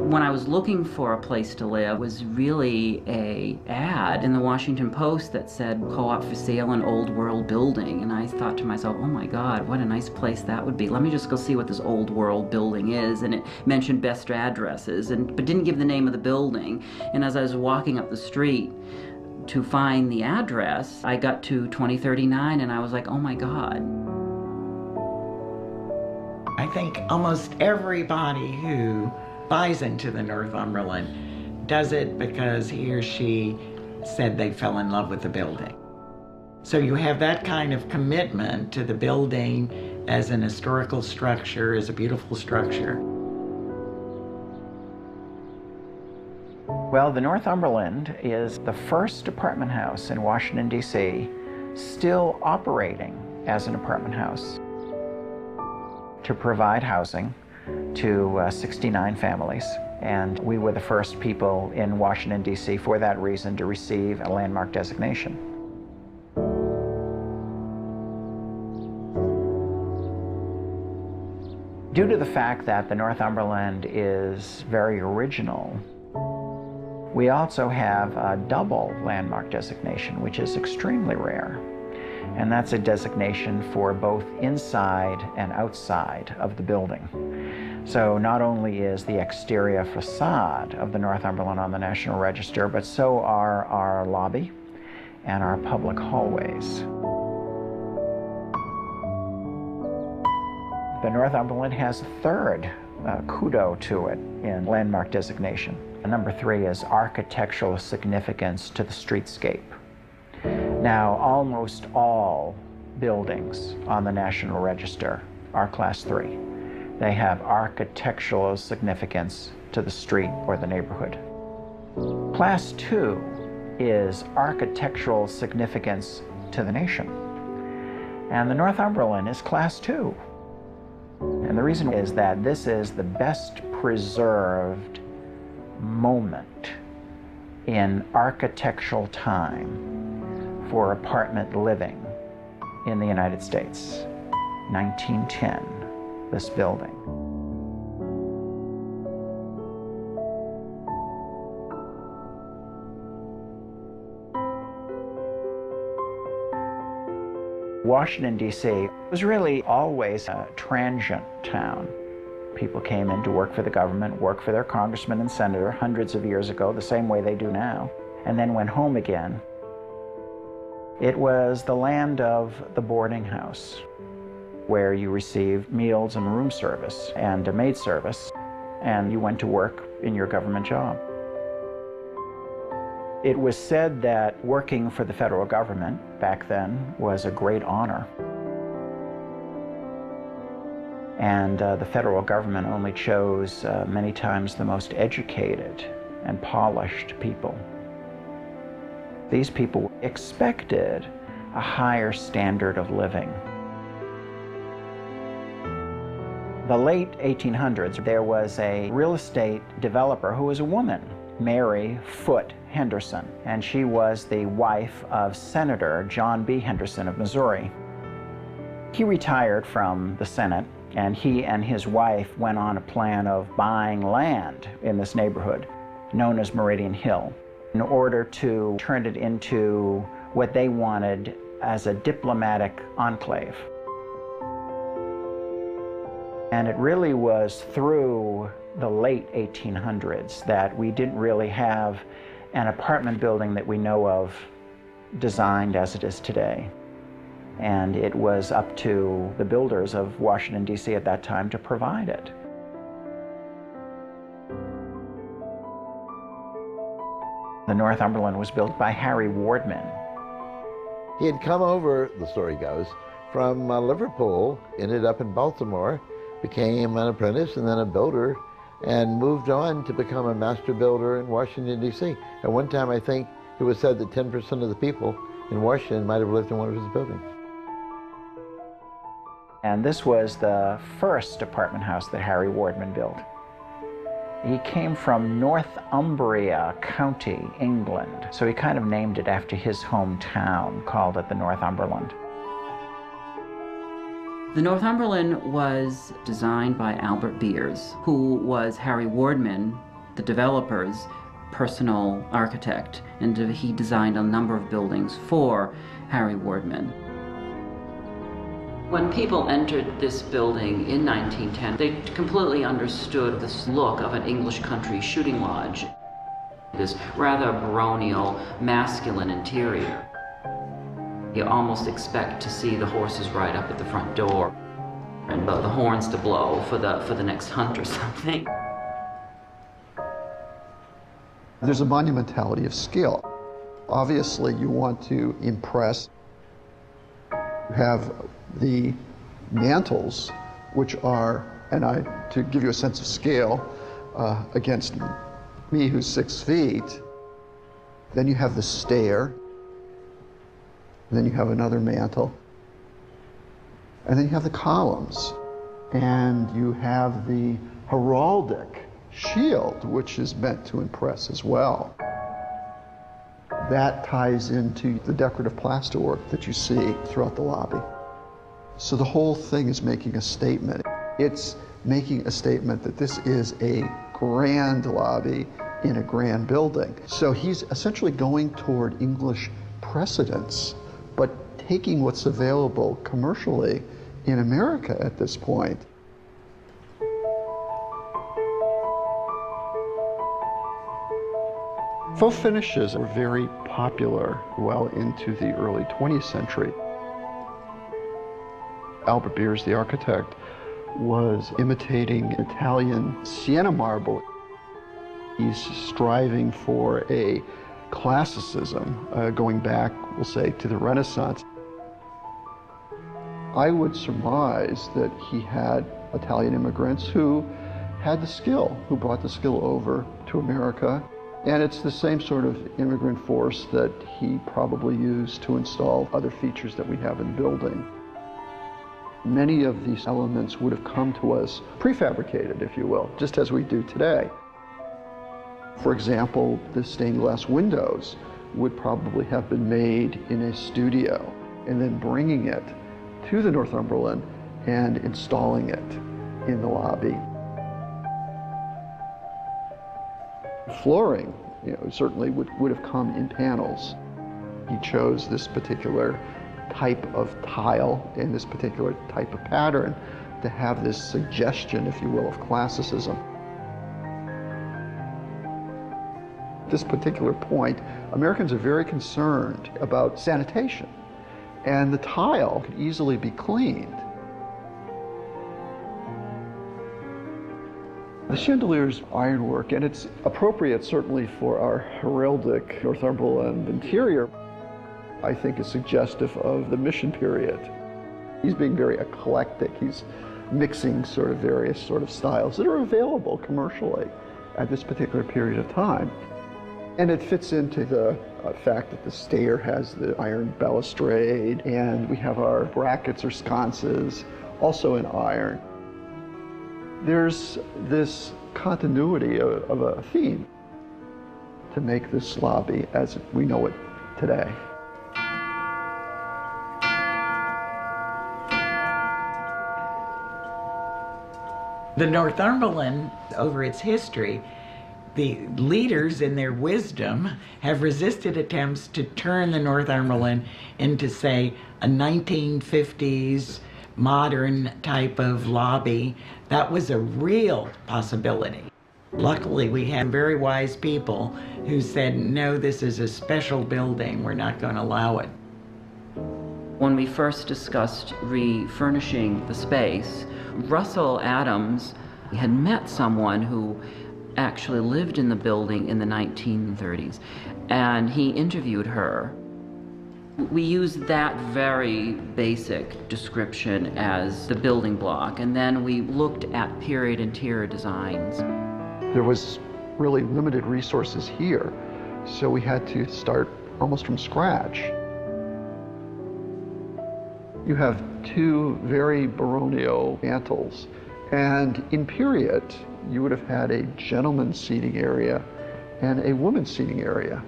When I was looking for a place to live, was really a ad in the Washington Post that said co-op for sale an old world building. And I thought to myself, oh my God, what a nice place that would be. Let me just go see what this old world building is. And it mentioned best addresses, but didn't give the name of the building. And as I was walking up the street to find the address, I got to 2039 and I was like, oh my God. I think almost everybody who buys into the Northumberland does it because he or she said they fell in love with the building. So you have that kind of commitment to the building as an historical structure, as a beautiful structure. Well, the Northumberland is the first apartment house in Washington, D.C., still operating as an apartment house to provide housing to 69 families. And we were the first people in Washington, D.C. for that reason to receive a landmark designation. Due to the fact that the Northumberland is very original, we also have a double landmark designation, which is extremely rare. And that's a designation for both inside and outside of the building. So not only is the exterior facade of the Northumberland on the National Register, but so are our lobby and our public hallways. The Northumberland has a third kudo to it in landmark designation. Number 3 is architectural significance to the streetscape. Now, almost all buildings on the National Register are Class 3. They have architectural significance to the street or the neighborhood. Class 2 is architectural significance to the nation. And the Northumberland is Class 2. And the reason is that this is the best preserved moment in architectural time for apartment living in the United States. 1910, this building. Washington, D.C. was really always a transient town. People came in to work for the government, work for their congressman and senator hundreds of years ago, the same way they do now, and then went home again. It was the land of the boarding house, where you received meals and room service and a maid service, and you went to work in your government job. It was said that working for the federal government back then was a great honor. And the federal government only chose many times the most educated and polished people. These people expected a higher standard of living. The late 1800s, there was a real estate developer who was a woman, Mary Foote Henderson, and she was the wife of Senator John B. Henderson of Missouri. He retired from the Senate, and he and his wife went on a plan of buying land in this neighborhood, known as Meridian Hill, in order to turn it into what they wanted as a diplomatic enclave. And it really was through the late 1800s that we didn't really have an apartment building that we know of designed as it is today. And it was up to the builders of Washington, D.C. at that time to provide it. The Northumberland was built by Harry Wardman. He had come over, the story goes, from Liverpool, ended up in Baltimore, became an apprentice and then a builder, and moved on to become a master builder in Washington, D.C. At one time, I think it was said that 10% of the people in Washington might have lived in one of his buildings. And this was the first apartment house that Harry Wardman built. He came from Northumbria County, England, so he kind of named it after his hometown, called it the Northumberland. The Northumberland was designed by Albert Beers, who was Harry Wardman the developer's personal architect, and he designed a number of buildings for Harry Wardman. When people entered this building in 1910, they completely understood this look of an English country shooting lodge. This rather baronial, masculine interior. You almost expect to see the horses ride up at the front door and the horns to blow for the next hunt or something. There's a monumentality of scale. Obviously, you want to impress. You have the mantles, which are, to give you a sense of scale, against me, who's 6 feet. Then you have the stair. Then you have another mantle. And then you have the columns. And you have the heraldic shield, which is meant to impress as well. That ties into the decorative plasterwork that you see throughout the lobby. So the whole thing is making a statement. It's making a statement that this is a grand lobby in a grand building. So he's essentially going toward English precedents, but taking what's available commercially in America at this point. Faux finishes were very popular well into the early 20th century. Albert Beers, the architect, was imitating Italian sienna marble. He's striving for a classicism, going back, we'll say, to the Renaissance. I would surmise that he had Italian immigrants who had the skill, who brought the skill over to America. And it's the same sort of immigrant force that he probably used to install other features that we have in the building. Many of these elements would have come to us prefabricated, if you will, just as we do today. For example, the stained glass windows would probably have been made in a studio and then bringing it to the Northumberland and installing it in the lobby. Flooring, certainly would have come in panels. He chose this particular type of tile and this particular type of pattern to have this suggestion, if you will, of classicism. At this particular point, Americans are very concerned about sanitation, and the tile could easily be cleaned. The chandelier's ironwork, and it's appropriate certainly for our heraldic Northumberland interior, I think is suggestive of the Mission period. He's being very eclectic. He's mixing sort of various sort of styles that are available commercially at this particular period of time. And it fits into the fact that the stair has the iron balustrade, and we have our brackets or sconces also in iron. There's this continuity of a theme to make this lobby as we know it today. The Northumberland, over its history, the leaders in their wisdom have resisted attempts to turn the Northumberland into, say, a 1950s modern type of lobby. That was a real possibility. Luckily, we had very wise people who said, no, this is a special building, we're not going to allow it. When we first discussed refurnishing the space, Russell Adams had met someone who actually lived in the building in the 1930s, and he interviewed her. We used that very basic description as the building block, and then we looked at period interior designs. There was really limited resources here, so we had to start almost from scratch. You have two very baronial mantles, and in period, you would have had a gentleman's seating area and a woman's seating area.